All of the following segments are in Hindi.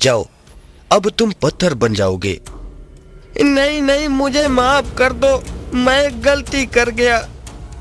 जाओ, अब तुम पत्थर बन जाओगे। नहीं नहीं, मुझे माफ कर दो, मैं गलती कर गया।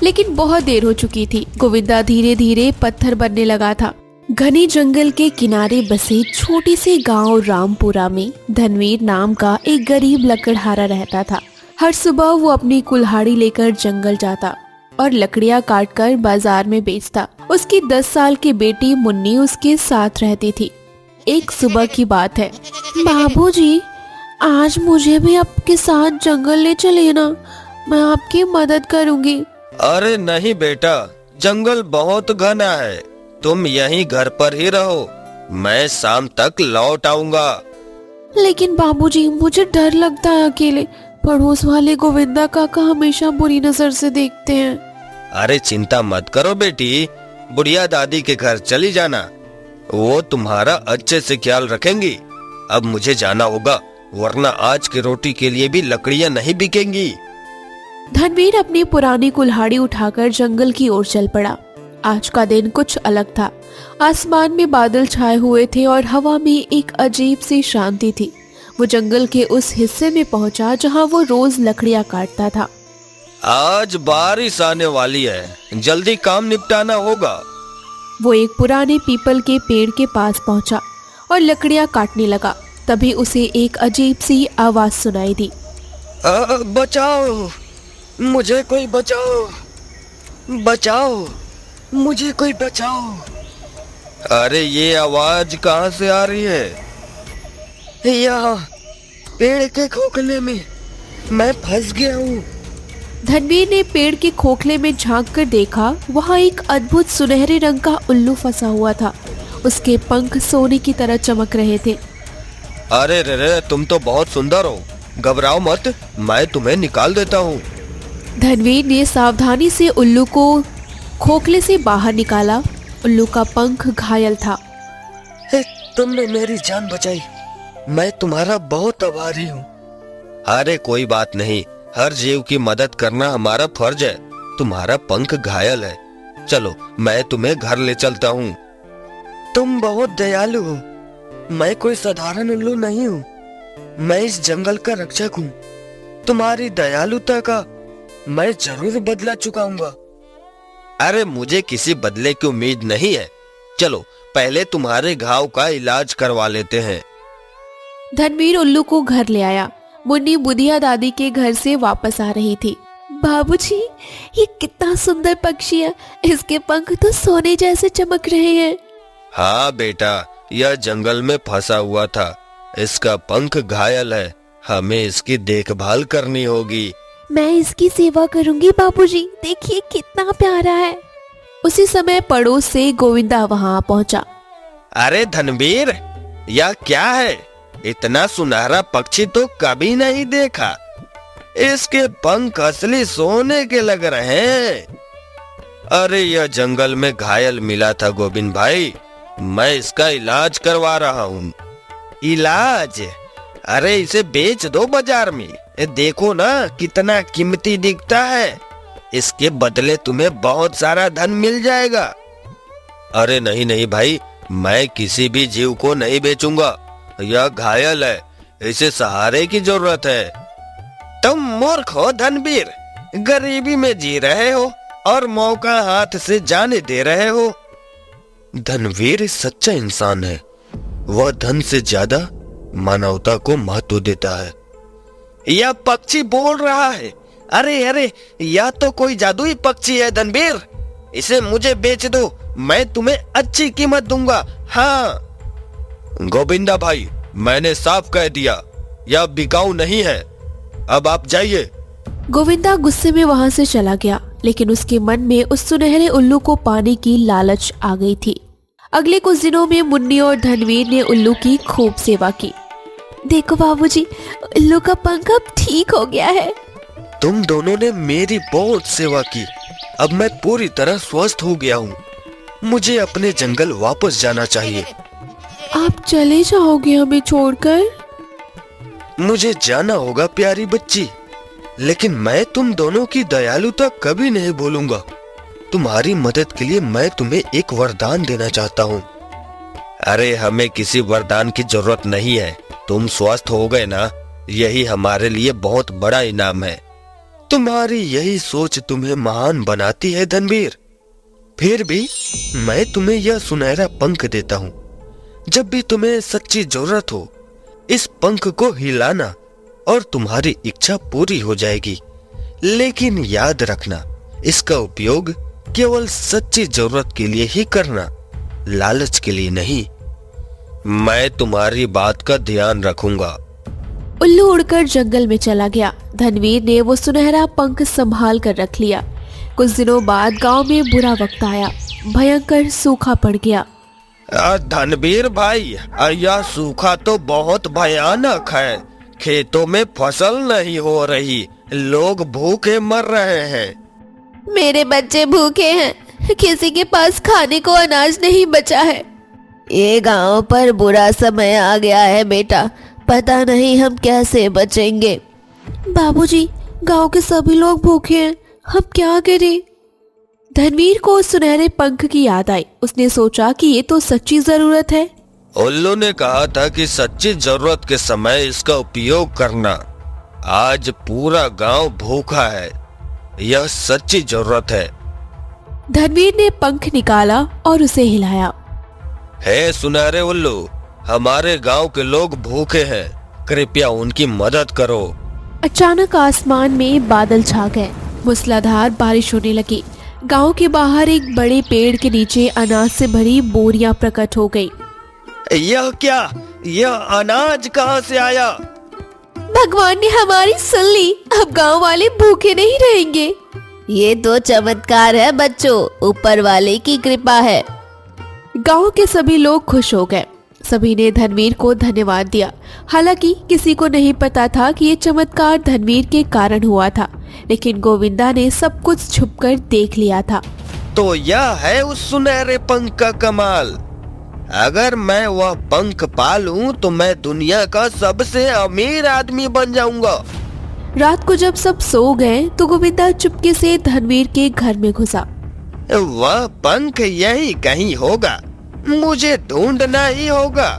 लेकिन बहुत देर हो चुकी थी। गोविंदा धीरे धीरे पत्थर बनने लगा था। घने जंगल के किनारे बसे छोटे से गांव रामपुरा में धनवीर नाम का एक गरीब लकड़हारा रहता था। हर सुबह वो अपनी कुल्हाड़ी लेकर जंगल जाता और लकड़ियां काटकर बाजार में बेचता। उसकी 10 साल की बेटी मुन्नी उसके साथ रहती थी। एक सुबह की बात है। बाबूजी, आज मुझे भी आपके साथ जंगल ले चलिए ना, मैं आपकी मदद करूंगी। अरे नहीं बेटा, जंगल बहुत घना है, तुम यहीं घर पर ही रहो, मैं शाम तक लौट आऊंगा। लेकिन बाबूजी, मुझे डर लगता है अकेले। पड़ोस वाले गोविंदा काका हमेशा बुरी नजर से देखते हैं। अरे चिंता मत करो बेटी, बुढ़िया दादी के घर चली जाना, वो तुम्हारा अच्छे से ख्याल रखेंगी। अब मुझे जाना होगा, वरना आज की रोटी के लिए भी लकड़ियां नहीं बिकेंगी। धनवीर अपनी पुरानी कुल्हाड़ी उठाकर जंगल की ओर चल पड़ा। आज का दिन कुछ अलग था। आसमान में बादल छाए हुए थे और हवा में एक अजीब सी शांति थी। वो जंगल के उस हिस्से में पहुंचा जहां वो रोज लकड़ियां काटता था। आज बारिश आने वाली है, जल्दी काम निपटाना होगा। वो एक पुराने पीपल के पेड़ के पास पहुंचा और लकड़ियां काटने लगा। तभी उसे एक अजीब सी आवाज सुनाई दी। बचाओ, मुझे कोई बचाओ, बचाओ, मुझे कोई बचाओ। अरे ये आवाज कहाँ से आ रही है? यहाँ पेड़ के खोखले में मैं फंस गया हूँ। धनवीर ने पेड़ के खोखले में झांक कर देखा। वहाँ एक अद्भुत सुनहरे रंग का उल्लू फंसा हुआ था। उसके पंख सोने की तरह चमक रहे थे। अरे रे, तुम तो बहुत सुंदर हो, घबराओ मत, मैं तुम्हें निकाल देता हूँ। धनवीर ने सावधानी से उल्लू को खोखले से बाहर निकाला। उल्लू का पंख घायल था। तुमने मेरी जान बचाई, मैं तुम्हारा बहुत आभारी हूँ। अरे कोई बात नहीं, हर जीव की मदद करना हमारा फर्ज है। तुम्हारा पंख घायल है, चलो मैं तुम्हें घर ले चलता हूँ। तुम बहुत दयालु हो, मैं कोई साधारण उल्लू नहीं हूँ, मैं इस जंगल का रक्षक हूँ। तुम्हारी दयालुता का मैं जरूर बदला चुकाऊंगा। अरे मुझे किसी बदले की उम्मीद नहीं है, चलो पहले तुम्हारे घाव का इलाज करवा लेते हैं। धनवीर उल्लू को घर ले आया। मुन्नी बुढ़िया दादी के घर से वापस आ रही थी। बाबूजी, ये कितना सुंदर पक्षी है, इसके पंख तो सोने जैसे चमक रहे हैं। हाँ बेटा, यह जंगल में फंसा हुआ था, इसका पंख घायल है, हमें इसकी देखभाल करनी होगी। मैं इसकी सेवा करूंगी बाबूजी, देखिए कितना प्यारा है। उसी समय पड़ोस से गोविंदा वहां पहुंचा। अरे धनवीर, यह क्या है? इतना सुनहरा पक्षी तो कभी नहीं देखा, इसके पंख असली सोने के लग रहे हैं। अरे यह जंगल में घायल मिला था गोविंद भाई, मैं इसका इलाज करवा रहा हूँ। इलाज? अरे इसे बेच दो बाजार में, देखो ना कितना कीमती दिखता है, इसके बदले तुम्हें बहुत सारा धन मिल जाएगा। अरे नहीं नहीं भाई, मैं किसी भी जीव को नहीं बेचूंगा, यह घायल है, इसे सहारे की जरूरत है। तुम मूर्ख हो धनवीर, गरीबी में जी रहे हो और मौका हाथ से जाने दे रहे हो। धनवीर सच्चा इंसान है, वह धन से ज्यादा मानवता को महत्व देता है। यह पक्षी बोल रहा है। अरे अरे, यह तो कोई जादुई पक्षी है धनवीर, इसे मुझे बेच दो, मैं तुम्हें अच्छी कीमत दूंगा। हाँ गोविंदा भाई, मैंने साफ कह दिया, यह बिकाऊ नहीं है, अब आप जाइए। गोविंदा गुस्से में वहां से चला गया, लेकिन उसके मन में उस सुनहरे उल्लू को पाने की लालच आ गई थी। अगले कुछ दिनों में मुन्नी और धनवीर ने उल्लू की खूब सेवा की। देखो बाबूजी, उल्लू का पंख अब ठीक हो गया है। तुम दोनों ने मेरी बहुत सेवा की, अब मैं पूरी तरह स्वस्थ हो गया हूँ, मुझे अपने जंगल वापस जाना चाहिए। आप चले जाओगे हमें छोड़कर? मुझे जाना होगा प्यारी बच्ची, लेकिन मैं तुम दोनों की दयालुता कभी नहीं भूलूंगा। तुम्हारी मदद के लिए मैं तुम्हें एक वरदान देना चाहता हूँ। अरे हमें किसी वरदान की जरूरत नहीं है, तुम स्वस्थ हो गए ना, यही हमारे लिए बहुत बड़ा इनाम है। तुम्हारी यही सोच तुम्हें महान बनाती है धनवीर। फिर भी मैं तुम्हें यह सुनहरा पंख देता हूँ। जब भी तुम्हें सच्ची जरूरत हो, इस पंख को हिलाना और तुम्हारी इच्छा पूरी हो जाएगी। लेकिन याद रखना, इसका उपयोग केवल सच्ची जरूरत के लिए ही करना, लालच के लिए नहीं। मैं तुम्हारी बात का ध्यान रखूंगा। उल्लू उड़कर जंगल में चला गया। धनवीर ने वो सुनहरा पंख संभाल कर रख लिया। कुछ दिनों बाद गांव में बुरा वक्त आया। भयंकर सूखा पड़ गया। धनवीर भाई, यह सूखा तो बहुत भयानक है। खेतों में फसल नहीं हो रही, लोग भूखे मर रहे हैं। मेरे बच्चे भूखे हैं, किसी के पास खाने को अनाज नहीं बचा है। ये गांव पर बुरा समय आ गया है बेटा, पता नहीं हम कैसे बचेंगे। बाबूजी, गांव के सभी लोग भूखे हैं, हम क्या करें? धनवीर को सुनहरे पंख की याद आई। उसने सोचा कि ये तो सच्ची जरूरत है। उल्लू ने कहा था कि सच्ची जरूरत के समय इसका उपयोग करना। आज पूरा गांव भूखा है, यह सच्ची जरूरत है। धनवीर ने पंख निकाला और उसे हिलाया। हे सुनहरे उल्लू, हमारे गांव के लोग भूखे हैं, कृपया उनकी मदद करो। अचानक आसमान में बादल छा गए। मूसलाधार बारिश होने लगी। गांव के बाहर एक बड़े पेड़ के नीचे अनाज से भरी बोरियां प्रकट हो गई। यह क्या? यह अनाज कहां से आया? भगवान ने हमारी सुन ली, अब गांव वाले भूखे नहीं रहेंगे। ये तो चमत्कार है बच्चों, ऊपर वाले की कृपा है। गांव के सभी लोग खुश हो गए। सभी ने धनवीर को धन्यवाद दिया। हालांकि किसी को नहीं पता था कि ये चमत्कार धनवीर के कारण हुआ था, लेकिन गोविंदा ने सब कुछ छुपकर देख लिया था। तो यह है उस सुनहरे पंख का कमाल। अगर मैं वह पंख पालूं तो मैं दुनिया का सबसे अमीर आदमी बन जाऊंगा। रात को जब सब सो गए तो गोविंदा चुपके से धनवीर के घर में घुसा। वह पंख यही कहीं होगा, मुझे ढूंढना ही होगा।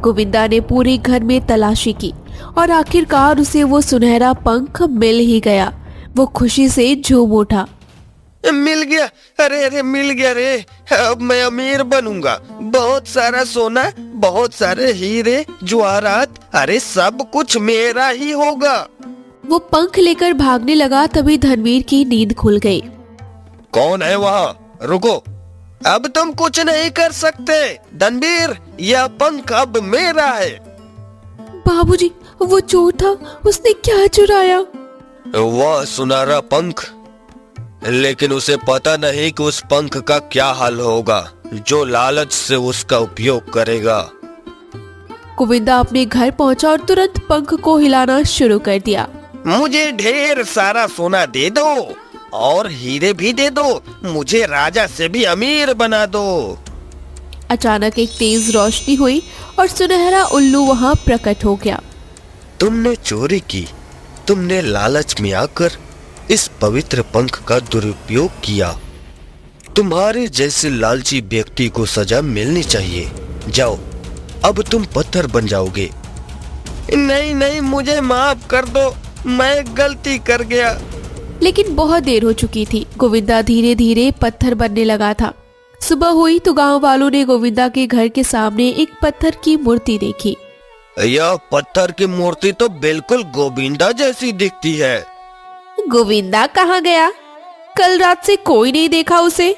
गोविंदा ने पूरे घर में तलाशी की और आखिरकार उसे वो सुनहरा पंख मिल ही गया। वो खुशी से झूम उठा। मिल गया, अरे अरे मिल गया रे, अब मैं अमीर बनूंगा। बहुत सारा सोना, बहुत सारे हीरे जवाहरात, अरे सब कुछ मेरा ही होगा। वो पंख लेकर भागने लगा। तभी धनवीर की नींद खुल गई। कौन है वहाँ? रुको, अब तुम कुछ नहीं कर सकते। धनवीर, यह पंख अब मेरा है। बाबूजी, वो चोर था, उसने क्या चुराया? वह सुनहरा पंख, लेकिन उसे पता नहीं कि उस पंख का क्या हाल होगा जो लालच से उसका उपयोग करेगा। गोविंदा अपने घर पहुंचा और तुरंत पंख को हिलाना शुरू कर दिया। मुझे ढेर सारा सोना दे दो और हीरे भी दे दो, मुझे राजा से भी अमीर बना दो। अचानक एक तेज रोशनी हुई और सुनहरा उल्लू वहां प्रकट हो गया। तुमने चोरी की, तुमने लालच में आकर इस पवित्र पंख का दुरुपयोग किया। तुम्हारे जैसे लालची व्यक्ति को सजा मिलनी चाहिए। जाओ, अब तुम पत्थर बन जाओगे। नहीं नहीं, मुझे माफ कर दो, मैं गलती कर गया। लेकिन बहुत देर हो चुकी थी। गोविंदा धीरे धीरे पत्थर बनने लगा था। सुबह हुई तो गांव वालों ने गोविंदा के घर के सामने एक पत्थर की मूर्ति देखी। यह पत्थर की मूर्ति तो बिल्कुल गोविंदा जैसी दिखती है। गोविंदा कहाँ गया? कल रात से कोई नहीं देखा उसे।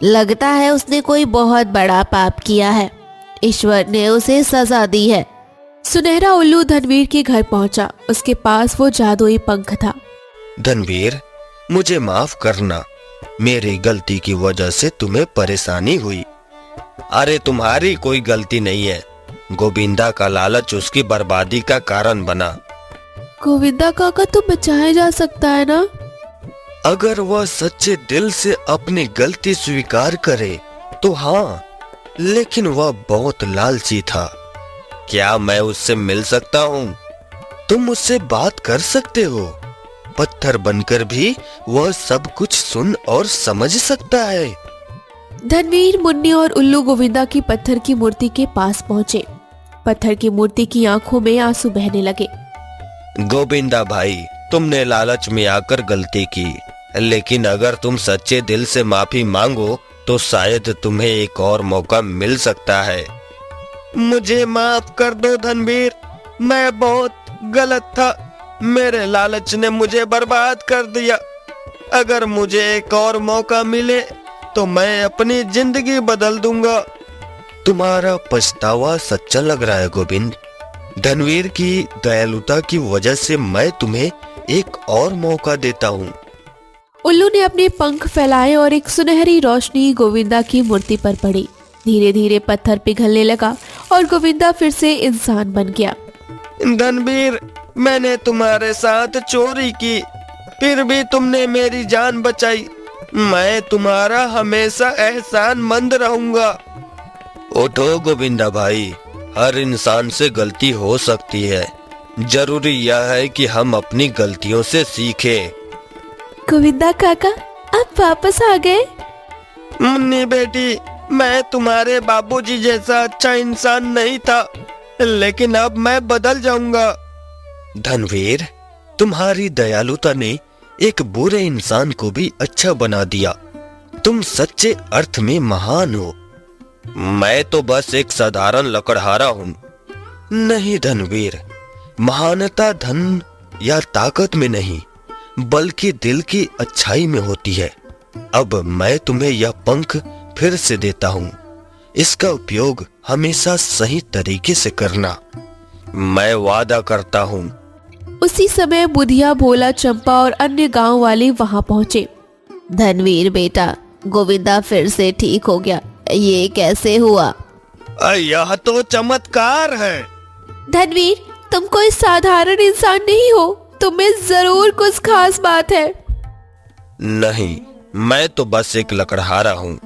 लगता है उसने कोई बहुत बड़ा पाप किया है, ईश्वर ने उसे सजा दी है। सुनहरा उल्लू धनवीर के घर पहुंचा। उसके पास वो जादुई पंख था। धनवीर, मुझे माफ करना, मेरी गलती की वजह से तुम्हें परेशानी हुई। अरे तुम्हारी कोई गलती नहीं है, गोविंदा का लालच उसकी बर्बादी का कारण बना। गोविंदा काका तो बचाया जा सकता है ना? अगर वह सच्चे दिल से अपनी गलती स्वीकार करे तो हाँ, लेकिन वह बहुत लालची था। क्या मैं उससे मिल सकता हूँ? तुम उससे बात कर सकते हो। पत्थर बनकर भी वह सब कुछ सुन और समझ सकता है। धनवीर, मुन्नी और उल्लू गोविंदा की पत्थर की मूर्ति के पास पहुंचे। पत्थर की मूर्ति की आंखों में आंसू बहने लगे। गोविंदा भाई, तुमने लालच में आकर गलती की, लेकिन अगर तुम सच्चे दिल से माफी मांगो तो शायद तुम्हें एक और मौका मिल सकता है। मुझे माफ कर दो धनवीर, मैं बहुत गलत था। मेरे लालच ने मुझे बर्बाद कर दिया। अगर मुझे एक और मौका मिले तो मैं अपनी जिंदगी बदल दूंगा। तुम्हारा पछतावा सच्चा लग रहा है गोविंद। धनवीर की दयालुता की वजह से मैं तुम्हें एक और मौका देता हूँ। उल्लू ने अपने पंख फैलाए और एक सुनहरी रोशनी गोविंदा की मूर्ति पर पड़ी। धीरे धीरे पत्थर पिघलने लगा और गोविंदा फिर से इंसान बन गया। धनवीर, मैंने तुम्हारे साथ चोरी की, फिर भी तुमने मेरी जान बचाई। मैं तुम्हारा हमेशा एहसानमंद रहूंगा। उठो गोविंदा भाई, हर इंसान से गलती हो सकती है। जरूरी यह है कि हम अपनी गलतियों से सीखें। गोविंदा काका, आप वापस आ गए। मुन्नी बेटी, मैं तुम्हारे बाबूजी जैसा अच्छा इंसान नहीं था, लेकिन अब मैं बदल जाऊंगा। धनवीर, तुम्हारी दयालुता ने एक बुरे इंसान को भी अच्छा बना दिया। तुम सच्चे अर्थ में महान हो। मैं तो बस एक साधारण लकड़हारा हूँ। नहीं धनवीर, महानता धन या ताकत में नहीं, बल्कि दिल की अच्छाई में होती है। अब मैं तुम्हें यह पंख फिर से देता हूँ। इसका उपयोग हमेशा सही तरीके से करना। मैं वादा करता हूँ। उसी समय बुधिया, भोला, चंपा और अन्य गांव वाले वहां पहुंचे। धनवीर बेटा, गोविंदा फिर से ठीक हो गया। ये कैसे हुआ? यह तो चमत्कार है। धनवीर, तुम कोई साधारण इंसान नहीं हो, तुम्हें जरूर कुछ खास बात है। नहीं, मैं तो बस एक लकड़हारा हूँ।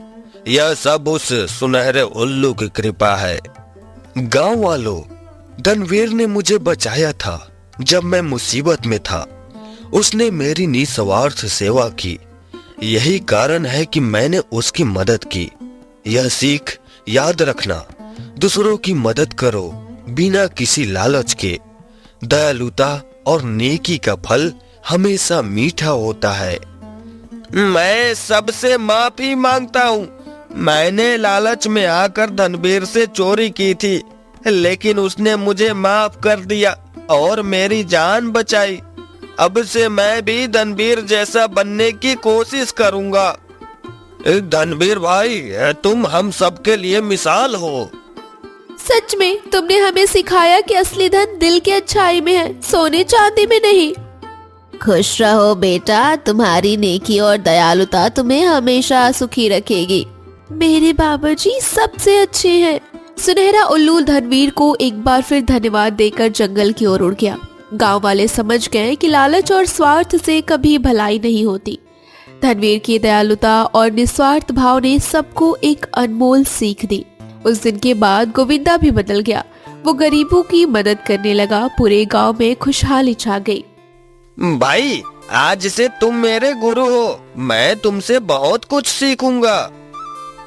यह सब उस सुनहरे उल्लू की कृपा है। गांव वालों, धनवीर ने मुझे बचाया था जब मैं मुसीबत में था। उसने मेरी निस्वार्थ सेवा की। यही कारण है कि मैंने उसकी मदद की। यह सीख याद रखना, दूसरों की मदद करो बिना किसी लालच के। दयालुता और नेकी का फल हमेशा मीठा होता है। मैं सबसे माफी मांगता हूँ। मैंने लालच में आकर धनवीर से चोरी की थी, लेकिन उसने मुझे माफ कर दिया और मेरी जान बचाई। अब से मैं भी धनवीर जैसा बनने की कोशिश करूंगा। धनवीर भाई, तुम हम सबके लिए मिसाल हो। सच में तुमने हमें सिखाया कि असली धन दिल की अच्छाई में है, सोने चांदी में नहीं। खुश रहो बेटा, तुम्हारी नेकी और दयालुता तुम्हें हमेशा सुखी रखेगी। मेरे बाबाजी सबसे अच्छे हैं। सुनहरा उल्लू धनवीर को एक बार फिर धन्यवाद देकर जंगल की ओर उड़ गया। गांव वाले समझ गए कि लालच और स्वार्थ से कभी भलाई नहीं होती। धनवीर की दयालुता और निस्वार्थ भाव ने सबको एक अनमोल सीख दी। उस दिन के बाद गोविंदा भी बदल गया। वो गरीबों की मदद करने लगा। पूरे गांव में खुशहाली छा गई। भाई, आज से तुम मेरे गुरु हो। मैं तुमसे बहुत कुछ सीखूंगा।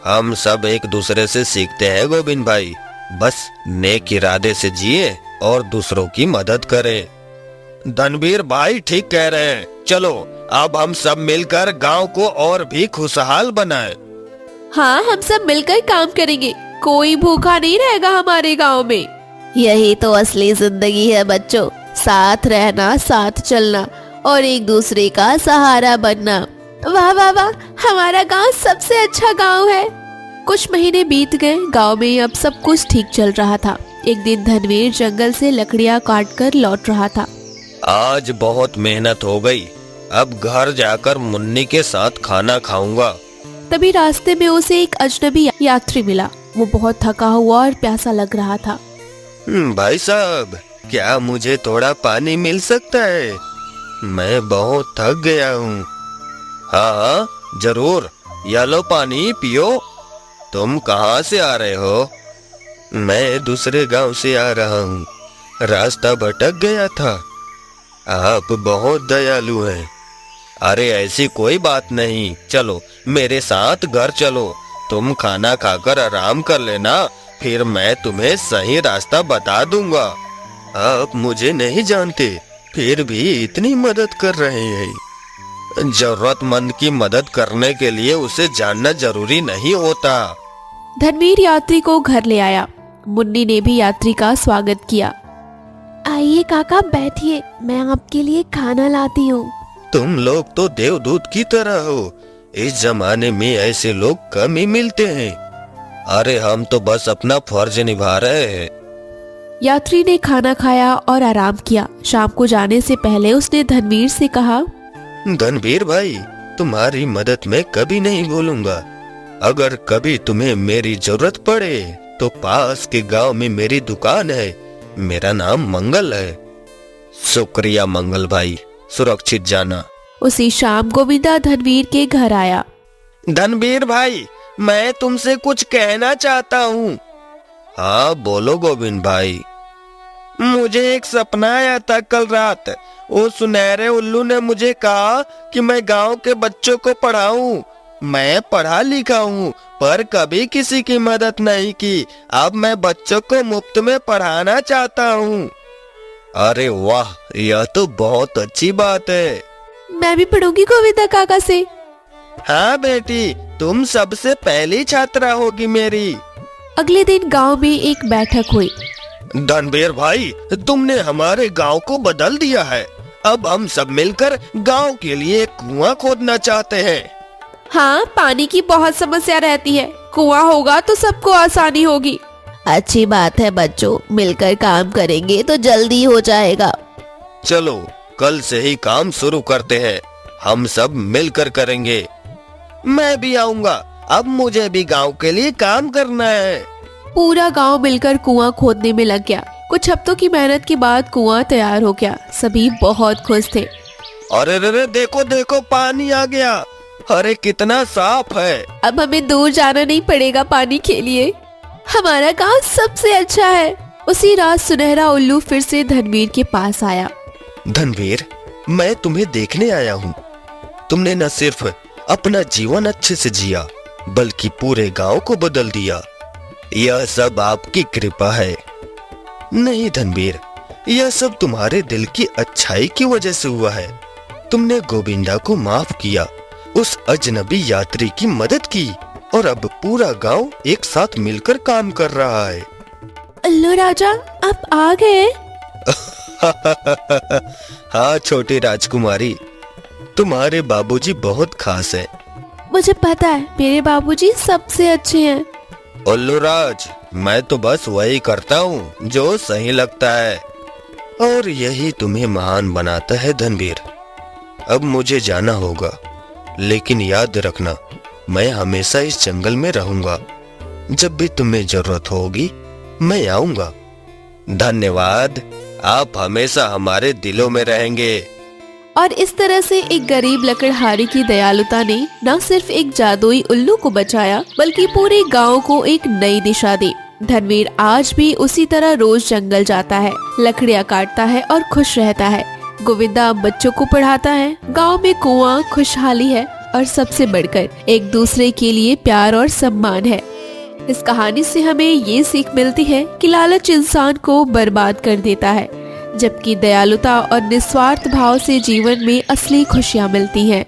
हम सब एक दूसरे से सीखते हैं गोविंद भाई। बस नेक इरादे से जिए और दूसरों की मदद करें। धनवीर भाई ठीक कह रहे हैं। चलो अब हम सब मिलकर गांव को और भी खुशहाल बनाएं। हाँ, हम सब मिलकर काम करेंगे। कोई भूखा नहीं रहेगा हमारे गांव में। यही तो असली जिंदगी है बच्चों। साथ रहना, साथ चलना और एक दूसरे का सहारा बनना। वाह वाह वाह, हमारा गांव सबसे अच्छा गांव है। कुछ महीने बीत गए। गांव में अब सब कुछ ठीक चल रहा था। एक दिन धनवीर जंगल से लकड़ियां काटकर लौट रहा था। आज बहुत मेहनत हो गई। अब घर जाकर मुन्नी के साथ खाना खाऊंगा। तभी रास्ते में उसे एक अजनबी यात्री मिला। वो बहुत थका हुआ और प्यासा लग रहा था। भाई साहब, क्या मुझे थोड़ा पानी मिल सकता है? मैं बहुत थक गया हूँ। हाँ जरूर, ये लो पानी पियो। तुम कहाँ से आ रहे हो? मैं दूसरे गांव से आ रहा हूँ। रास्ता भटक गया था। आप बहुत दयालु हैं। अरे ऐसी कोई बात नहीं, चलो मेरे साथ घर चलो। तुम खाना खाकर आराम कर लेना, फिर मैं तुम्हें सही रास्ता बता दूंगा। आप मुझे नहीं जानते, फिर भी इतनी मदद कर रहे हैं। जरूरतमंद की मदद करने के लिए उसे जानना जरूरी नहीं होता। धनवीर यात्री को घर ले आया। मुन्नी ने भी यात्री का स्वागत किया। आइए काका बैठिए, मैं आपके लिए खाना लाती हूँ। तुम लोग तो देवदूत की तरह हो। इस जमाने में ऐसे लोग कम ही मिलते हैं। अरे हम तो बस अपना फर्ज निभा रहे हैं। यात्री ने खाना खाया और आराम किया। शाम को जाने से पहले उसने धनवीर से कहा, धनवीर भाई, तुम्हारी मदद मैं कभी नहीं भूलूंगा। अगर कभी तुम्हें मेरी जरूरत पड़े तो पास के गांव में मेरी दुकान है। मेरा नाम मंगल है। शुक्रिया मंगल भाई, सुरक्षित जाना। उसी शाम गोविंदा धनवीर के घर आया। धनवीर भाई, मैं तुमसे कुछ कहना चाहता हूँ। हाँ बोलो गोविंद भाई। मुझे एक सपना आया था कल रात। वो सुनहरे उल्लू ने मुझे कहा कि मैं गांव के बच्चों को पढ़ाऊं। मैं पढ़ा लिखा हूँ पर कभी किसी की मदद नहीं की। अब मैं बच्चों को मुफ्त में पढ़ाना चाहता हूँ। अरे वाह, यह तो बहुत अच्छी बात है। मैं भी पढ़ूंगी गोविंदा काका से। हाँ बेटी, तुम सबसे पहली छात्रा होगी मेरी। अगले दिन गांव में एक बैठक हुई। धनवीर भाई, तुमने हमारे गांव को बदल दिया है। अब हम सब मिलकर गांव के लिए एक कुआं खोदना चाहते हैं। हाँ, पानी की बहुत समस्या रहती है। कुआं होगा तो सबको आसानी होगी। अच्छी बात है बच्चों, मिलकर काम करेंगे तो जल्दी हो जाएगा। चलो कल से ही काम शुरू करते हैं। हम सब मिलकर करेंगे। मैं भी आऊंगा। अब मुझे भी गांव के लिए काम करना है। पूरा गांव मिलकर कुआं खोदने में लग गया। कुछ हफ्तों की मेहनत के बाद कुआं तैयार हो गया। सभी बहुत खुश थे। अरे रे, देखो देखो, पानी आ गया। अरे कितना साफ है। अब हमें दूर जाना नहीं पड़ेगा पानी के लिए। हमारा गांव सबसे अच्छा है। उसी रात सुनहरा उल्लू फिर से धनवीर के पास आया। धनवीर, मैं तुम्हें देखने आया हूँ। तुमने न सिर्फ अपना जीवन अच्छे से जिया बल्कि पूरे गांव को बदल दिया। यह सब आपकी कृपा है। नहीं धनवीर, यह सब तुम्हारे दिल की अच्छाई की वजह से हुआ है। तुमने गोविंदा को माफ किया, उस अजनबी यात्री की मदद की और अब पूरा गांव एक साथ मिलकर काम कर रहा है। उल्लू राजा, आप आ गए? हाँ छोटी राजकुमारी, तुम्हारे बाबूजी बहुत खास हैं। मुझे पता है, मेरे बाबूजी सबसे अच्छे हैं। उल्लू राज, मैं तो बस वही करता हूँ जो सही लगता है और यही तुम्हें महान बनाता है धनवीर। अब मुझे जाना होगा, लेकिन याद रखना मैं हमेशा इस जंगल में रहूंगा। जब भी तुम्हें जरूरत होगी मैं आऊंगा। धन्यवाद, आप हमेशा हमारे दिलों में रहेंगे। और इस तरह से एक गरीब लकड़हारे की दयालुता ने न सिर्फ एक जादुई उल्लू को बचाया बल्कि पूरे गांव को एक नई दिशा दी। धनवीर आज भी उसी तरह रोज जंगल जाता है, लकड़ियां काटता है और खुश रहता है। गोविंदा बच्चों को पढ़ाता है, गांव में कुआं खुशहाली है और सबसे बढ़कर एक दूसरे के लिए प्यार और सम्मान है। इस कहानी से हमें ये सीख मिलती है कि लालच इंसान को बर्बाद कर देता है, जबकि दयालुता और निस्वार्थ भाव से जीवन में असली खुशियाँ मिलती हैं।